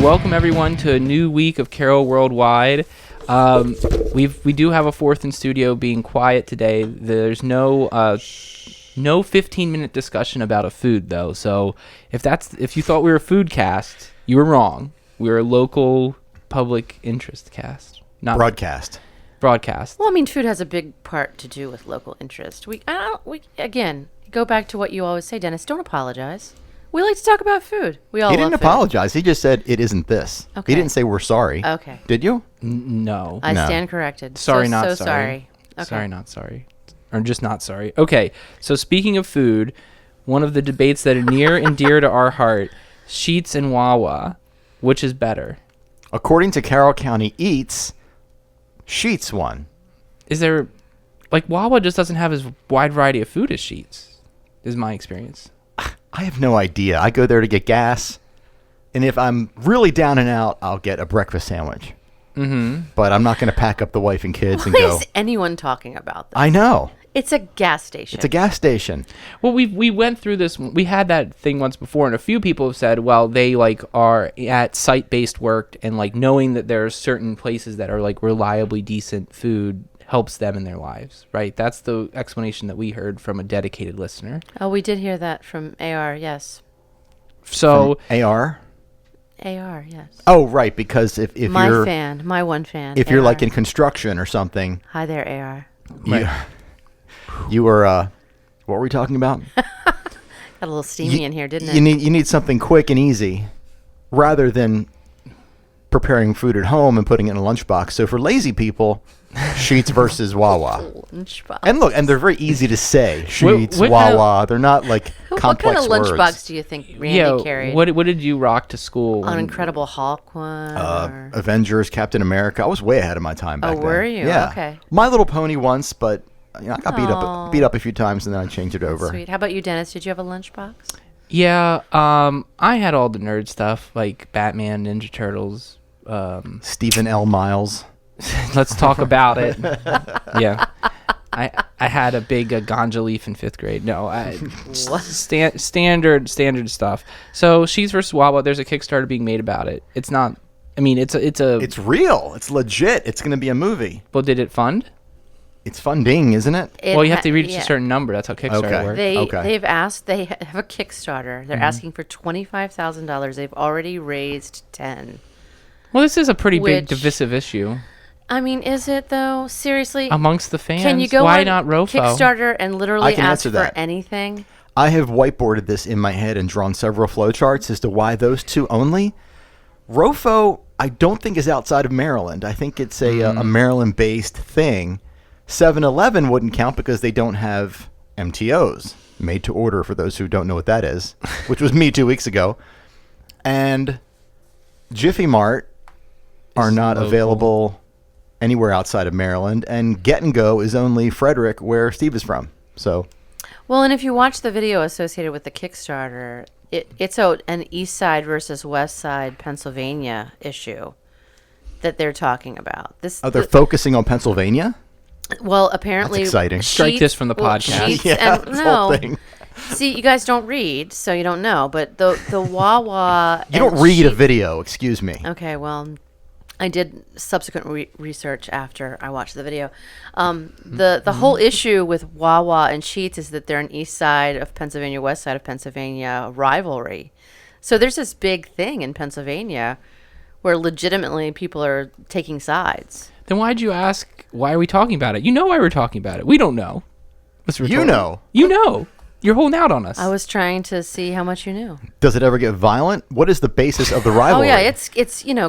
Welcome everyone to a new week of Carroll Worldwide. We do have a fourth in studio being quiet today. There's no 15-minute discussion about a food though. So if you thought we were a food cast, you were wrong. We're a local public interest cast, not broadcast. Well, I mean, food has a big part to do with local interest. We again go back to what you always say, Dennis. Don't apologize. We like to talk about food. We all. He love didn't food. apologize. He just said it isn't this. Okay. He didn't say we're sorry. Okay. Did you? No. I No. stand corrected. Sorry, not so sorry. sorry. Okay. Sorry, not sorry. Or just not sorry. Okay, so speaking of food, one of the debates that are near and dear to our heart, Sheetz and Wawa, which is better? According to Carroll County Eats, Sheetz won. Is there, like, Wawa just doesn't have as wide variety of food as Sheetz, is my experience. I have no idea. I go there to get gas, and if I'm really down and out, I'll get a breakfast sandwich. Mm-hmm. But I'm not going to pack up the wife and kids and Why go. is anyone talking about this? I know. It's a gas station. It's a gas station. Well, we went through this. We had that thing once before, and a few people have said, well, they like are at site-based work, and like knowing that there are certain places that are like reliably decent food helps them in their lives, right? That's the explanation that we heard from a dedicated listener. Oh, we did hear that from AR. Yes. So From AR? AR. Yes. Oh, right, because if my you're fan, my one fan. if you're AR. like in construction or something, Hi there, AR. you were what were we talking about? Got a little steamy in here, didn't it? You need something quick and easy rather than preparing food at home and putting it in a lunchbox. So for lazy people, Sheetz versus Wawa. Lunchbox. And look, and they're very easy to say. Sheetz, what kind of- Wawa. They're not like What complex kind of words. lunchbox do you think Randy carried? what did you rock to school? An when- Incredible Hulk one? or- Avengers, Captain America. I was way ahead of my time back Oh, then. were you? Yeah. Okay. My Little Pony once, but you know, I got Aw. beat up a few times and then I changed it over. Sweet. How about you, Dennis? Did you have a lunchbox? Yeah, I had all the nerd stuff like Batman, Ninja Turtles. Stephen L. Miles. Let's talk about it. Yeah, I had a big ganja leaf in 5th grade. No, standard stuff. So Sheetz versus Wawa. There's a Kickstarter being made about it. It's not. I mean, it's a. It's real. It's legit. It's going to be a movie. Well, did it fund? It's funding, isn't it? Well, you have to reach a certain number. That's how Kickstarter Okay. works. They've asked. They have a Kickstarter. They're asking for $25,000. They've already raised 10. Well, this is a pretty big Which- divisive issue I mean, is it though? Seriously? amongst the fans. Can you go Why on not Rofo? Kickstarter and I literally can ask answer for that. anything? I have whiteboarded this in my head and drawn several flowcharts as to why those two only. Rofo, I don't think is outside of Maryland. I think it's a Maryland-based thing. 7-Eleven wouldn't count because they don't have MTOs, made to order for those who don't know what that is, which was me 2 weeks ago. And Jiffy Mart are not local. available anywhere outside of Maryland, and Get and Go is only Frederick, where Steve is from. So, Well, and if you watch the video associated with the Kickstarter, it's an East Side versus West Side Pennsylvania issue that they're talking about. they're focusing on Pennsylvania. Well, apparently, That's exciting. Strike this from the podcast. Sheetz Yeah, and, this whole no, thing. see, you guys don't read, so you don't know. But the Wawa, You don't and read a Sheetz- video, excuse me. Okay, well, I did subsequent research after I watched the video. The whole issue with Wawa and Sheetz is that they're an East Side of Pennsylvania, West Side of Pennsylvania rivalry. So there's this big thing in Pennsylvania where legitimately people are taking sides. Then why'd you ask? Why are we talking about it? You know why we're talking about it. We don't know. What's You rhetorical? know. You know. You're holding out on us. I was trying to see how much you knew. Does it ever get violent? What is the basis of the Oh rivalry? yeah, it's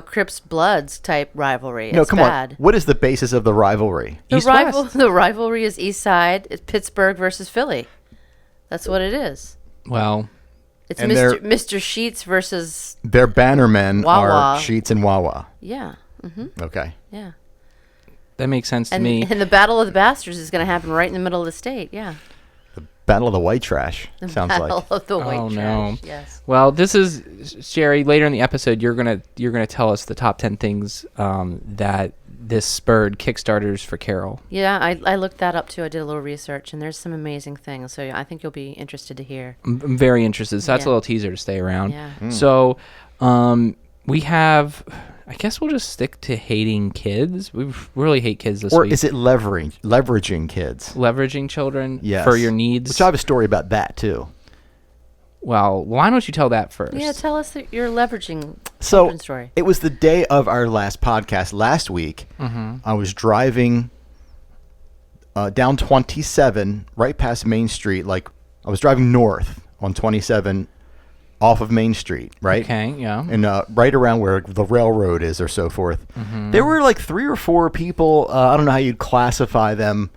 Crips Bloods type rivalry. No, It's come bad. on. What is the basis of the rivalry? East-West. The rivalry is East Side. It's Pittsburgh versus Philly. That's what it is. Well, It's And they're- Mr. Sheetz versus Their bannermen Wawa. are Sheetz and Wawa. yeah, Okay. yeah. that makes sense to And me. and the Battle of the Bastards is going to happen right in the middle of the state. Yeah, Battle of the White Trash. the Sounds Battle like. of the White Oh, Trash. no. Yes. Well, this is Sherri. Later in the episode, you're gonna tell us the top 10 things that this spurred Kickstarters for Carroll. Yeah, I looked that up too. I did a little research, and there's some amazing things. So I think you'll be interested to hear. I'm very interested. So that's a Yeah. little teaser to stay around. Yeah. So, We have, I guess we'll just stick to hating kids. We really hate kids this Or week. is it leveraging kids? Leveraging children Yes. for your needs? Which I have a story about that, too. Well, why don't you tell that first? Yeah, tell us your leveraging So children story. it was the day of our last podcast last week. I was driving down 27 right past Main Street. Like I was driving north on 27 off of Main Street, right? Okay, yeah. And right around where the railroad is or so forth. There were like 3 or 4 people. I don't know how you'd classify them,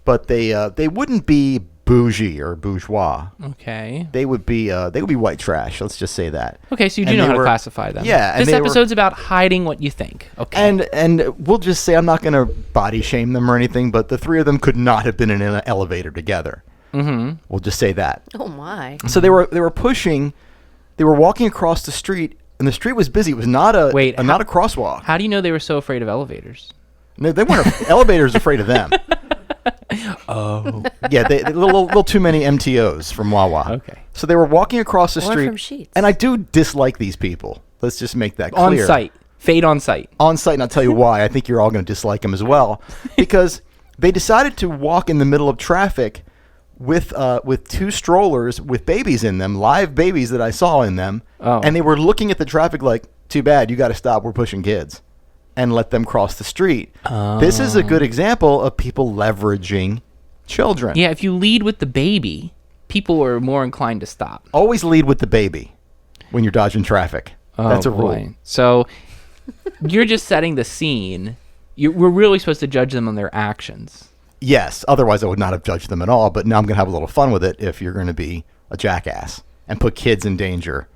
but they wouldn't be bougie or bourgeois. Okay. They would be white trash. Let's just say that. Okay, so you do And know they how to were- classify them. Yeah, and This they were- episode's about hiding what you think. Okay. And we'll just say I'm not going to body shame them or anything, but the 3 of them could not have been in an elevator together. We'll just say that. Oh my! So they were pushing. They were walking across the street, and the street was busy. It was not a not a crosswalk. How do you know they were so afraid of elevators? No, they weren't. Elevators afraid of them. Oh. Yeah, they little too many MTOs from Wawa. Okay. So they were walking across the Or street, from Sheetz. and I do dislike these people. Let's just make that clear. On site. Fade on site. On site, and I'll tell you why. I think you're all going to dislike them as well, because they decided to walk in the middle of traffic with 2 strollers with babies in them, live babies that I saw in them, and they were looking at the traffic like, "Too bad, you got to stop. We're pushing kids," and let them cross the street. This is a good example of people leveraging children. Yeah, if you lead with the baby, people are more inclined to stop. Always lead with the baby when you're dodging traffic. That's a rule. Boy. So you're just setting the scene. We're really supposed to judge them on their actions. Yes, otherwise I would not have judged them at all, but now I'm going to have a little fun with it if you're going to be a jackass and put kids in danger.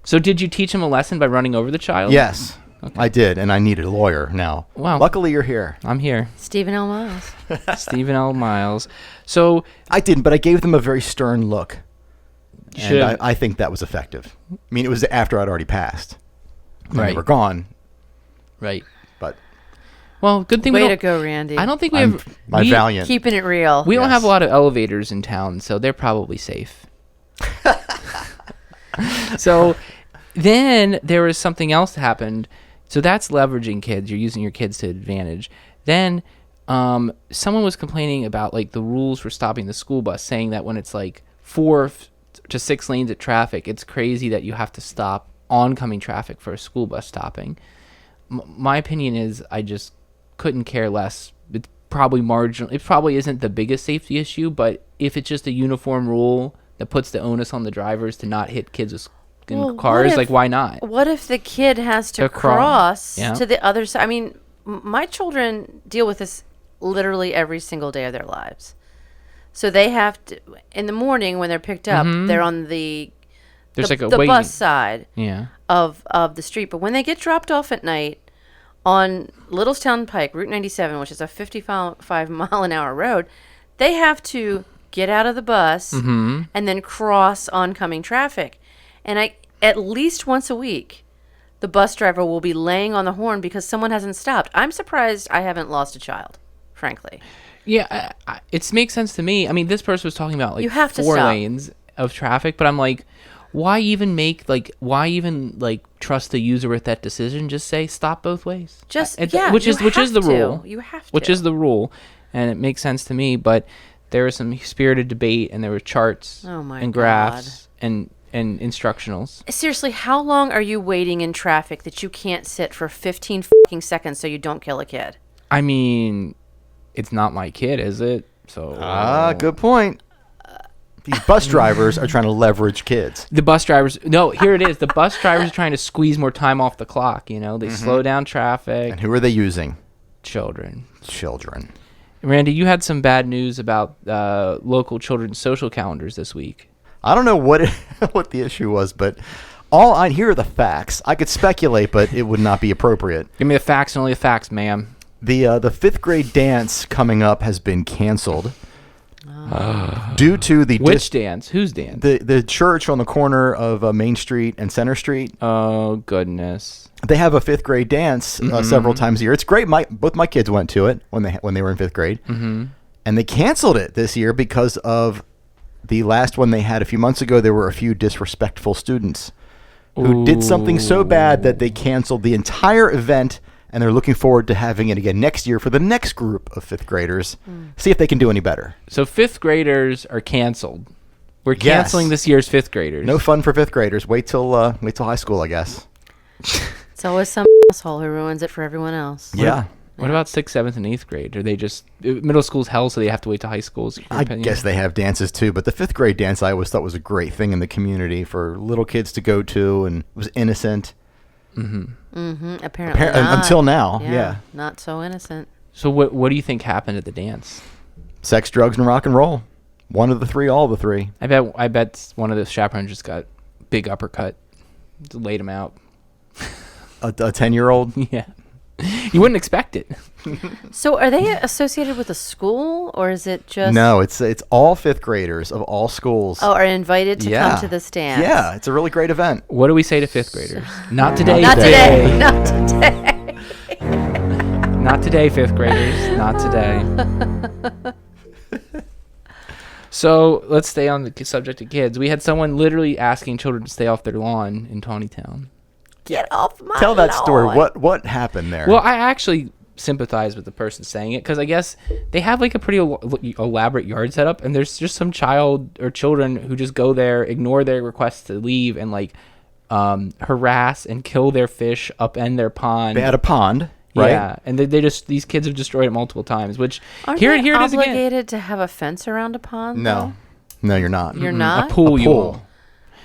So did you teach him a lesson by running over the child? Yes, I did, and I needed a lawyer now. Wow. Luckily you're here. I'm here. Stephen L. Miles. Stephen L. Miles. So I didn't, but I gave them a very stern look. should And I think that was effective. I mean, it was after I'd already passed. When Right. they were gone, right. but Well, good thing we Way don't, to go, Randy. I don't think we I'm have my we, valiant. Keeping it real. We don't Yes. have a lot of elevators in town, so they're probably safe. So then there was something else that happened. So that's leveraging kids. You're using your kids to advantage. Then someone was complaining about like the rules for stopping the school bus, saying that when it's like 4 to 6 lanes of traffic, it's crazy that you have to stop oncoming traffic for a school bus stopping. My opinion is I just couldn't care less. It's probably marginal. It probably isn't the biggest safety issue, but if it's just a uniform rule that puts the onus on the drivers to not hit kids with Well, cars, what if- like why not? What if the kid has to To cross yeah. to the other side? I mean, my children deal with this literally every single day of their lives. So they have to, in the morning when they're picked up, they're on the There's like a the waiting. bus side Yeah. of the street. But when they get dropped off at night on Littlestown Pike, Route 97, which is a 55-mile-an-hour road, they have to get out of the bus and then cross oncoming traffic. And at least once a week, the bus driver will be laying on the horn because someone hasn't stopped. I'm surprised I haven't lost a child, frankly. Yeah, it makes sense to me. I mean, this person was talking about like You have to 4 stop. lanes of traffic, but I'm like, why even trust the user with that decision? Just say stop both ways. Just Which you is the have to. rule. You have to. Which is the rule, and it makes sense to me. But there was some spirited debate, and there were charts Oh my and graphs and instructionals. Seriously, how long are you waiting in traffic that you can't sit for 15 fucking seconds so you don't kill a kid? I mean, it's not my kid, is it? So good point. These bus drivers are trying to leverage kids. the bus drivers. No, here it is. The bus drivers are trying to squeeze more time off the clock. You know, they slow down traffic. And who are they using? Children. Children. Randy, you had some bad news about local children's social calendars this week. I don't know what what the issue was, but all I hear are the facts. I could speculate, but it would not be appropriate. Give me the facts and only the facts, ma'am. The 5th grade dance coming up has been canceled due to the Which dance? Whose dance? the church on the corner of Main Street and Center Street. Oh, goodness. They have a 5th grade dance several times a year. It's great. Both my kids went to it when they were in 5th grade, and they canceled it this year because of the last one they had a few months ago. There were a few disrespectful students who did something so bad that they canceled the entire event, and they're looking forward to having it again next year for the next group of 5th graders. See if they can do any better. So 5th graders are canceled. We're Yes. canceling this year's 5th graders. No fun for 5th graders. Wait till high school, I guess. It's always some asshole who ruins it for everyone else. Yeah. What about 6th, 7th, and 8th grade? Are they just middle school's hell, so they have to wait till high school? I guess they have dances too, but the 5th grade dance I always thought was a great thing in the community for little kids to go to, and it was innocent. Apparently not. Until now, yeah. Not so innocent. So what do you think happened at the dance? Sex, drugs, and rock and roll. One of the three, all the three. I bet one of the chaperones just got big uppercut, just laid him out. A 10-year-old. Yeah, you wouldn't expect it. So are they associated with a school, or is it just... No, it's all 5th graders of all schools. Oh, are invited to come to this dance? Yeah, it's a really great event. What do we say to 5th graders? Not today. Not today. today. Not today. Not today, 5th graders. Not today. So let's stay on the subject of kids. We had someone literally asking children to stay off their lawn in Tawnytown. Get off my Tell that story. lawn. What happened there? Well, I actually sympathize with the person saying it, because I guess they have like a pretty elaborate yard setup, and there's just some child or children who just go there, ignore their requests to leave, and like harass and kill their fish, upend their pond. They had a pond, right? Yeah, and these kids have destroyed it multiple times. Which Aren't here they it is again. obligated to have a fence around a pond? No. No, you're not. though? You're A not? pool, A you pool. will.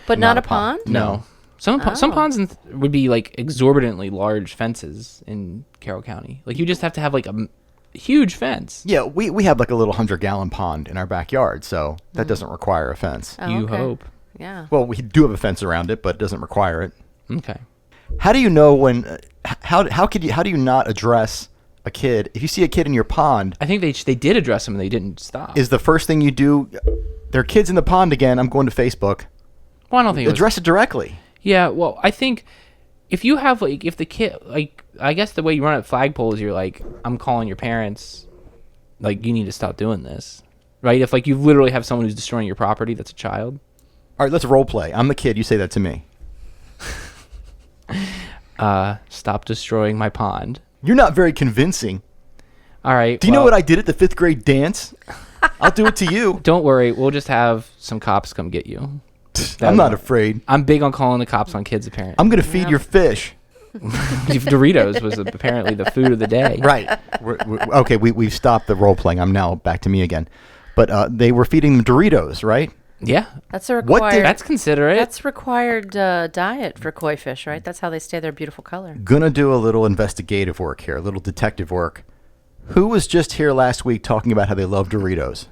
But Not not a a pond. pond? No. Some ponds would be like exorbitantly large fences in Carroll County. Like you just have to have like a huge fence. Yeah, we have like a little 100-gallon pond in our backyard, so that doesn't require a fence. Oh, You okay. hope. Yeah. Well, we do have a fence around it, but it doesn't require it. Okay. How do you know when? How do you not address a kid if you see a kid in your pond? I think they did address them and they didn't stop. Is the first thing you do? There are kids in the pond again. I'm going to Facebook. Well, I don't think it was, Address it directly. Yeah, well, I think if you have like if the kid like I guess the way you run a flagpole is you're like, I'm calling your parents, like you need to stop doing this. Right? If like you literally have someone who's destroying your property that's a child. All right, let's role play. I'm the kid. You say that to me. Stop destroying my pond. You're not very convincing. All right. Do you know what I did at the 5th grade dance? I'll do it to you. Don't worry, we'll just have some cops come get you. I'm not afraid. I'm big on calling the cops on kids, apparently. I'm going to feed your fish. Doritos was apparently the food of the day. Right. Okay, we've stopped the role playing. I'm now back to me again. But they were feeding them Doritos, right? Yeah. That's a What required... That's considerate. That's required diet for koi fish, right? That's how they stay their beautiful color. Gonna do a little investigative work here, a little detective work. Who was just here last week talking about how they love Doritos?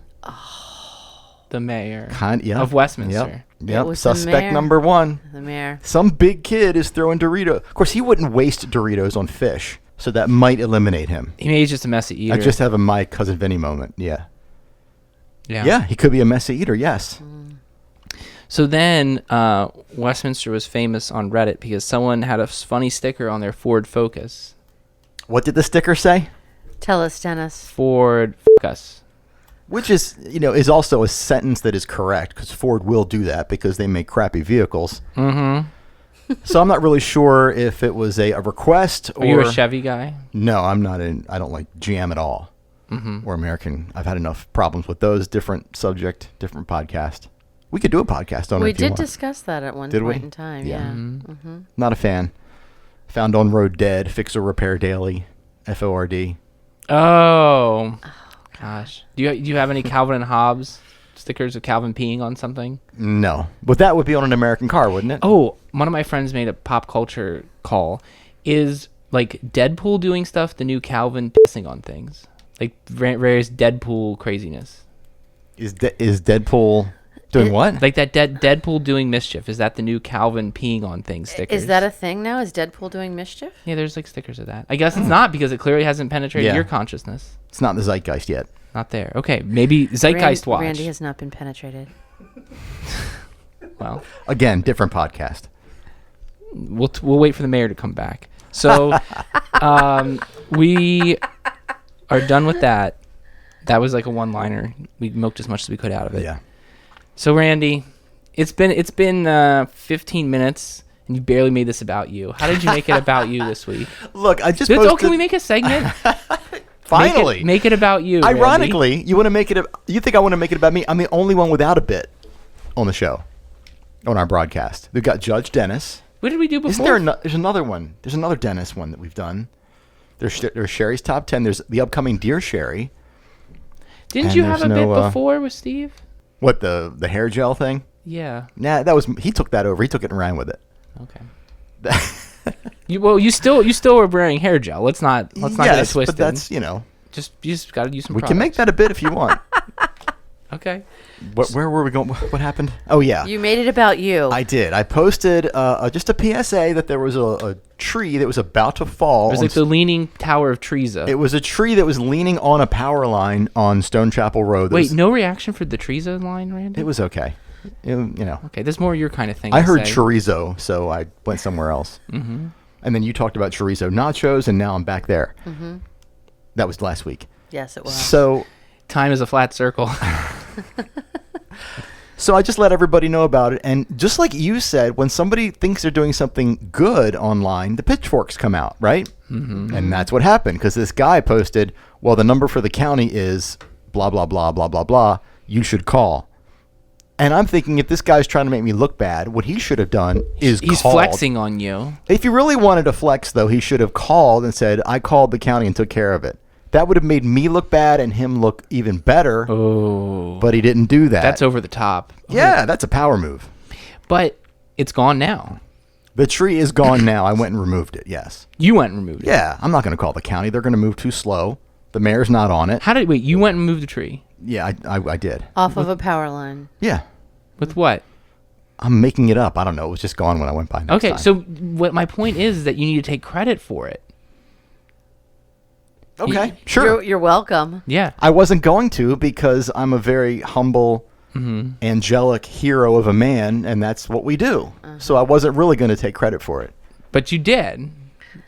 the mayor Yeah. of Westminster. Yep. was the Suspect mayor. number one. The mayor. Some big kid is throwing Doritos. Of course, he wouldn't waste Doritos on fish, so that might eliminate him. He's just a messy eater. I just have a my cousin Vinny moment. Yeah. yeah. Yeah, he could be a messy eater. Yes. So then Westminster was famous on Reddit because someone had a funny sticker on their Ford Focus. What did the sticker say? Tell us, Dennis. Ford Focus. Which is, is also a sentence that is correct because Ford will do that because they make crappy vehicles. Mm-hmm. So I'm not really sure if it was a request or. Are you a Chevy guy? No, I'm not. I don't like GM at all. Mm-hmm. Or American. I've had enough problems with those. Different subject, different podcast. We could do a podcast on it We if you did want. discuss that at one Did we? point in time. Yeah. Yeah. Mm-hmm. Not a fan. Found on road dead. Fix or repair daily. FORD. Oh. Gosh. Do you have any Calvin and Hobbes stickers of Calvin peeing on something? No. But that would be on an American car, wouldn't it? Oh, one of my friends made a pop culture call. Is like Deadpool doing stuff the new Calvin pissing on things? Like various Deadpool craziness. Is Deadpool doing what? Like that Deadpool doing mischief. Is that the new Calvin peeing on things stickers? Is that a thing now? Is Deadpool doing mischief? Yeah, there's like stickers of that. I guess it's not because it clearly hasn't penetrated Yeah. your consciousness. It's not in the zeitgeist yet. Not there. Okay, maybe Zeitgeist watch. Randy has not been penetrated. Well, Again, different podcast. we'll wait for the mayor to come back. So we are done with that. That was like a one-liner. We milked as much as we could out of it. Yeah. So Randy, it's been 15 minutes You barely made this about you. How did you make it about you this week? Look, I just Oh, can we make a segment? Finally. Make it about you, Ironically, Randy. you want to make it. You think I want to make it about me? I'm the only one without a bit on the show, on our broadcast. We've got Judge Dennis. What did we do before? Isn't there? There's another one. There's another Dennis one that we've done. There's Sherri's top 10. There's the upcoming Dear Sherri. Didn't and you have a there's bit no, before with Steve? What, the hair gel thing? Yeah. Nah, that was he took that over. He took it and ran with it. Okay. You still were wearing hair gel. Let's not get it twisted. But that's you just got to use some. We can make that a bit if you want. Okay. Where were we going? What happened? Oh yeah. You made it about you. I did. I posted just a PSA that there was a tree that was about to fall. It was like the Leaning Tower of Treza. It was a tree that was leaning on a power line on Stone Chapel Road. Wait, no reaction for the Treza line, Randy? It was okay. Okay, that's more your kind of thing. I heard chorizo, so I went somewhere else. Mm-hmm. And then you talked about chorizo nachos, and now I'm back there. Mm-hmm. That was last week. Yes, it was. So time is a flat circle. So I just let everybody know about it. And just like you said, when somebody thinks they're doing something good online, the pitchforks come out, right? Mm-hmm. And that's what happened because this guy posted, well, the number for the county is blah, blah, blah, blah, blah, blah. You should call. And I'm thinking if this guy's trying to make me look bad, what he should have done is He's called. flexing on you. If he really wanted to flex, though, he should have called and said, I called the county and took care of it. That would have made me look bad and him look even better. Oh. But he didn't do that. That's over the top. Yeah, that's a power move. But it's gone now. The tree is gone now. I went and removed it, yes. You went and removed it. Yeah, I'm not going to call the county. They're going to move too slow. The mayor's not on it. Wait, you went and moved the tree? Yeah, I did. Off of a power line. Yeah. With what? I'm making it up. I don't know. It was just gone when I went by next time. So what my point is that you need to take credit for it. Okay, sure. You're welcome. Yeah. I wasn't going to because I'm a very humble, angelic hero of a man, and that's what we do. So I wasn't really going to take credit for it. But you did.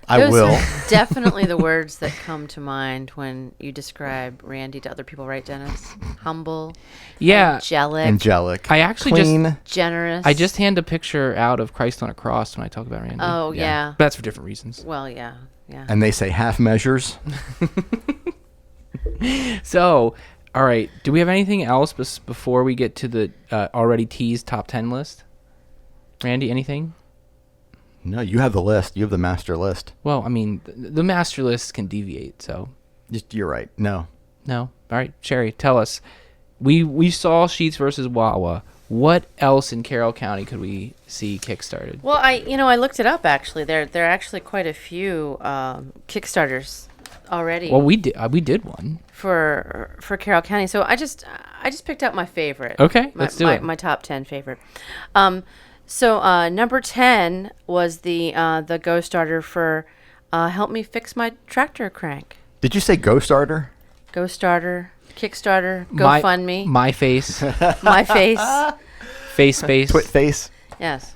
I Those will. are definitely the words that come to mind when you describe Randy to other people, right, Dennis? Humble, Yeah. angelic, I actually Clean. generous. I just hand a picture out of Christ on a cross when I talk about Randy. Oh, yeah. But that's for different reasons. Well, yeah. And they say half measures. So, all right. Do we have anything else before we get to the already teased top 10 list? Randy, anything? No, you have the list. You have the master list. Well, I mean, the master list can deviate, so. You're right. No. No. All right, Sherri, tell us. We saw Sheetz versus Wawa. What else in Carroll County could we see kickstarted? Well, I looked it up actually. There are actually quite a few Kickstarters already. Well, we did one for Carroll County. So I just picked out my favorite. Okay, let's do it. My top 10 favorite. So number 10 was the Go Starter for Help Me Fix My Tractor Crank. Did you say Go Starter? Go Starter, Kickstarter, GoFundMe. My face. My face. Face. Twit face? Yes.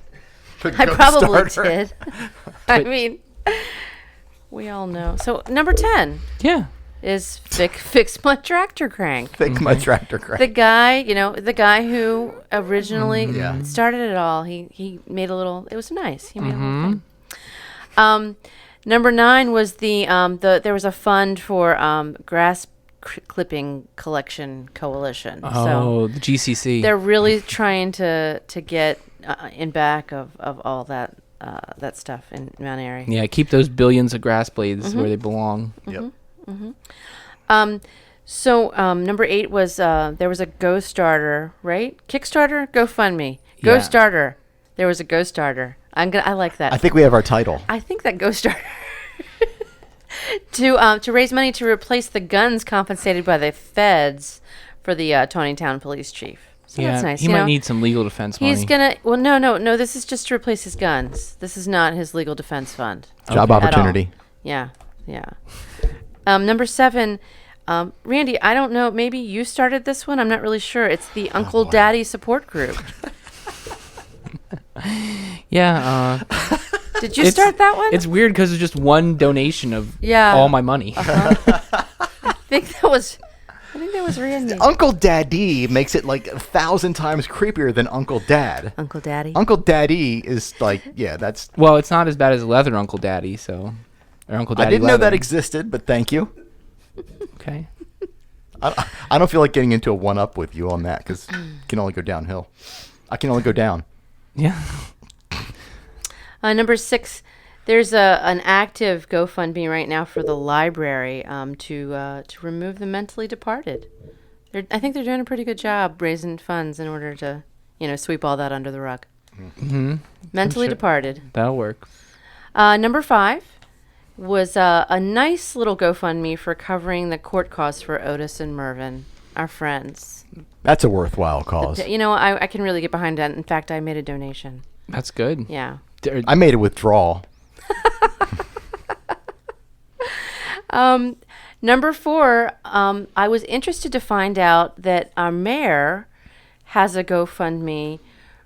The I Go probably Starter. did. I mean, we all know. So number 10 Yeah. is Fix My Tractor Crank. Fix my tractor crank. The guy who originally Yeah. started it all. He made a little. It was nice. He made a little thing. Number 9 was there was a fund for grass clipping collection coalition. Oh, the GCC. They're really trying to get in back of all that stuff in Mount Airy. Yeah, keep those billions of grass blades where they belong. Yep. So number 8 was there was a Go Starter, right? Kickstarter, GoFundMe, Go Yeah. Starter. There was a Go Starter. I like that. I think we have our title. I think that Go Starter to raise money to replace the guns confiscated by the feds for the Tawnytown police chief. So Yeah, that's nice. he might need some legal defense money. He's gonna. Well, no. This is just to replace his guns. This is not his legal defense fund. Job at all. opportunity. Yeah. Number 7, Randy. I don't know. Maybe you started this one. I'm not really sure. It's the Uncle Daddy Support Group. Yeah. Did you start that one? It's weird because it's just one donation of Yeah. all my money. I think that was was Randy. Uncle Daddy makes it like 1,000 times creepier than Uncle Dad. Uncle Daddy. Uncle Daddy is like, yeah, that's. Well, it's not as bad as Leather Uncle Daddy, so. Or Uncle Daddy I didn't know Leather. that existed, but thank you. Okay. I don't feel like getting into a one-up with you on that because it can only go downhill. I can only go down. Yeah. Number 6, there's an active GoFundMe right now for the library to remove the mentally departed. I think they're doing a pretty good job raising funds in order to, sweep all that under the rug. Mm-hmm. Mentally departed. That'll work. Number 5 was a nice little GoFundMe for covering the court costs for Otis and Mervyn, our friends. That's a worthwhile cause. I can really get behind that. In fact, I made a donation. That's good. Yeah. I made a withdrawal. Number 4, I was interested to find out that our mayor has a GoFundMe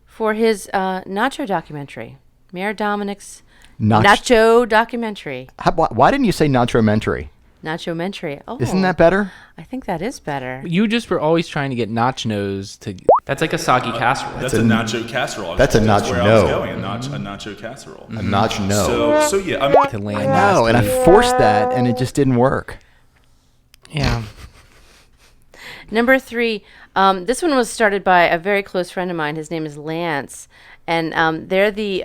for his nacho documentary. Mayor Dominic's nacho documentary. Why didn't you say nacho-mentary? Nacho-mentary. Oh. Isn't that better? I think that is better. You just were always trying to get nachos to. That's like a soggy casserole. That's a nacho casserole. That's a That's where I nacho. was going, a nacho casserole. A nacho. So yeah, To land No, and I forced that, and it just didn't work. Yeah. Number 3, this one was started by a very close friend of mine. His name is Lance, and they're the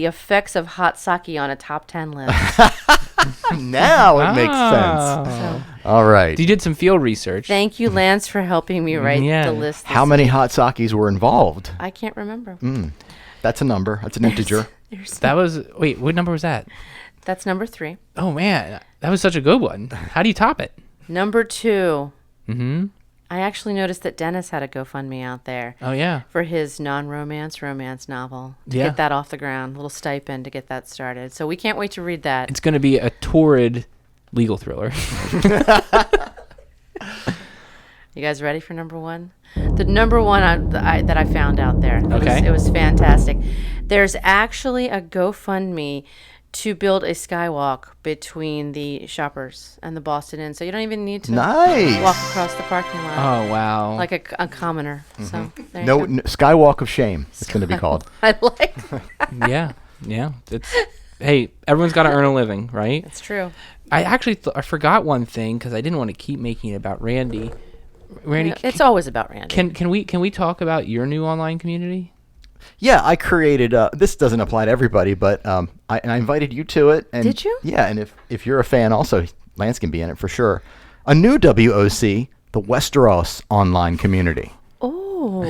effects of hot sake on a top 10 list. Now it makes sense. So, All right. You did some field research. thank you, Lance, for helping me write Yeah. the list. How many hot sakis were involved? I can't remember. That's a number. That's an integer. That was. Wait, what number was that? That's number 3. Oh, man. That was such a good one. How do you top it? Number 2. Mm-hmm. I actually noticed that Dennis had a GoFundMe out there Oh, yeah. for his non-romance romance novel to Yeah. get that off the ground, little stipend to get that started. So we can't wait to read that. It's going to be a torrid legal thriller. You guys ready for number 1? The number 1 that I found out there. Okay. It was fantastic. There's actually a GoFundMe to build a skywalk between the Shoppers and the Boston Inn, so you don't even need to Nice. walk across the parking lot Oh, wow. like a commoner. So there you No, go. Skywalk of Shame. It's going to be called. I like that. Yeah. Yeah. Hey, everyone's got to earn a living, right? It's true. I actually I forgot one thing because I didn't want to keep making it about Randy. Randy, Yeah, it's always about Randy. can we talk about your new online community? Yeah, I created. This doesn't apply to everybody, but I invited you to it. And Did you? Yeah, and if you're a fan, also Lance can be in it for sure. A new WOC, the Westeros online community. Oh,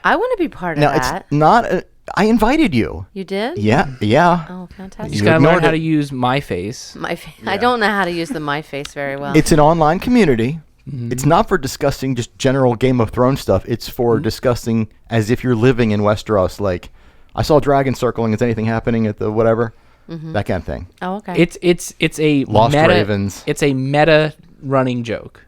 I want to be part of Now that. it's not. I invited you. You did? Yeah, yeah. Oh, You fantastic. just You got to learn ignored how it. to use MyFace. I don't know how to use the MyFace very well. It's an online community. Mm-hmm. It's not for discussing just general Game of Thrones stuff. It's for discussing as if you're living in Westeros. Like, I saw dragon circling. Is anything happening at the whatever? That kind of thing. Oh, okay. It's a Lost meta, Ravens. It's a meta running joke.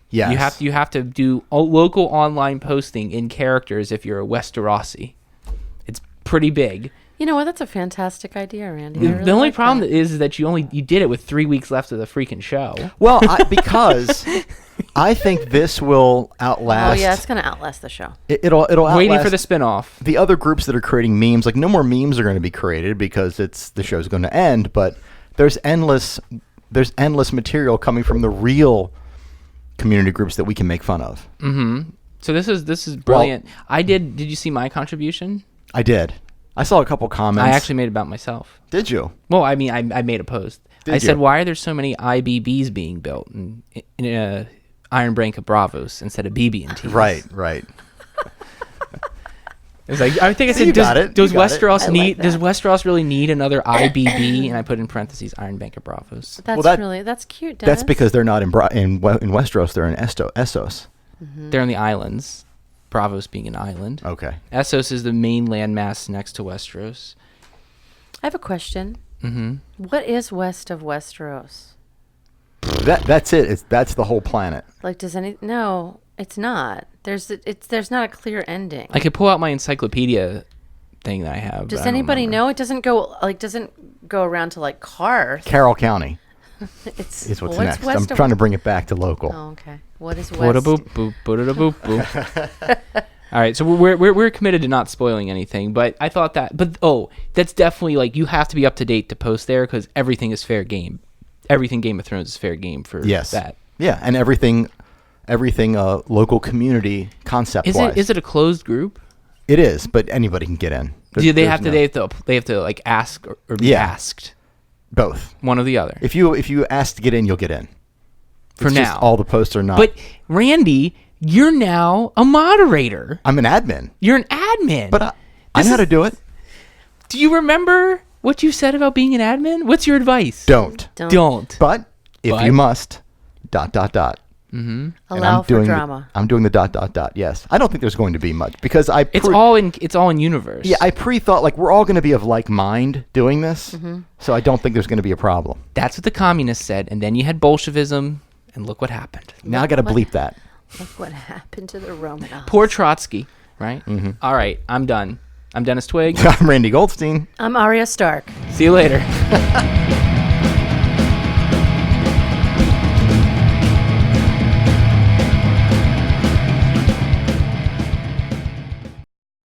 Yes. You have to do local online posting in characters if you're a Westerosi. It's pretty big. You know what? That's a fantastic idea, Randy. I The really only like problem that. is that you did it with 3 weeks left of the freaking show. Well, because I think this will Oh outlast. yeah, it's gonna outlast the show. It'll outlast Waiting for the spinoff. the other groups that are creating memes. Like, no more memes are going to be created because the show's going to end. But there's endless material coming from the real community groups that we can make fun of. Mm-hmm. So this is brilliant. Did you see my contribution? I did. I saw a couple comments. I actually made it about myself. Did you? Well, I mean, I made a post. Did I said, you? why are there so many IBBs being built in Iron Bank of Bravos instead of BB&Ts? Right. It was like, I think I So said, you got it. does You got it. Westeros I like need? that. Does Westeros really need another IBB? And I put in parentheses Iron Bank of Bravos. That's that- that's cute. Dennis. That's because they're not in Westeros. They're in Essos. They're in the islands. Bravos being an island. Okay. Essos is the main landmass next to Westeros. I have a question. Mm-hmm. What is west of Westeros? That's it. That's the whole planet. Like, No, it's not. There's not a clear ending. I could pull out my encyclopedia thing that I have. but Does I don't anybody remember. know? It doesn't go around to like Karth. Carroll County It's is what's what's next. I'm west of- trying to bring it back to local. Oh, okay. What is Boop, West? boop, boop, boop. All right, so we're committed to not spoiling anything, but I thought that's definitely like you have to be up to date to post there because everything is fair game. Everything Game of Thrones is fair game for that. Yeah, and everything local community concept wise. Is it a closed group? It is, but anybody can get in. Do they have to like ask or be asked? Both. One or the other. If you ask to get in, you'll get in. For It's now. just all the posts are not. But Randy, you're now a moderator. I'm an admin. You're an admin. But I know how to do it. Do you remember what you said about being an admin? What's your advice? Don't. Don't. But if you must, ... Mm-hmm. Allow for drama. I'm doing the ... Yes. I don't think there's going to be much because it's all in universe. Yeah, I pre-thought like we're all going to be of like mind doing this. Mm-hmm. So I don't think there's going to be a problem. That's what the communists said, and then you had Bolshevism, and look what happened. Now I got to bleep that. Look what happened to the Romanovs. Poor Trotsky, right? Mm-hmm. All right, I'm done. I'm Dennis Twigg. I'm Randy Goldstein. I'm Arya Stark. See you later.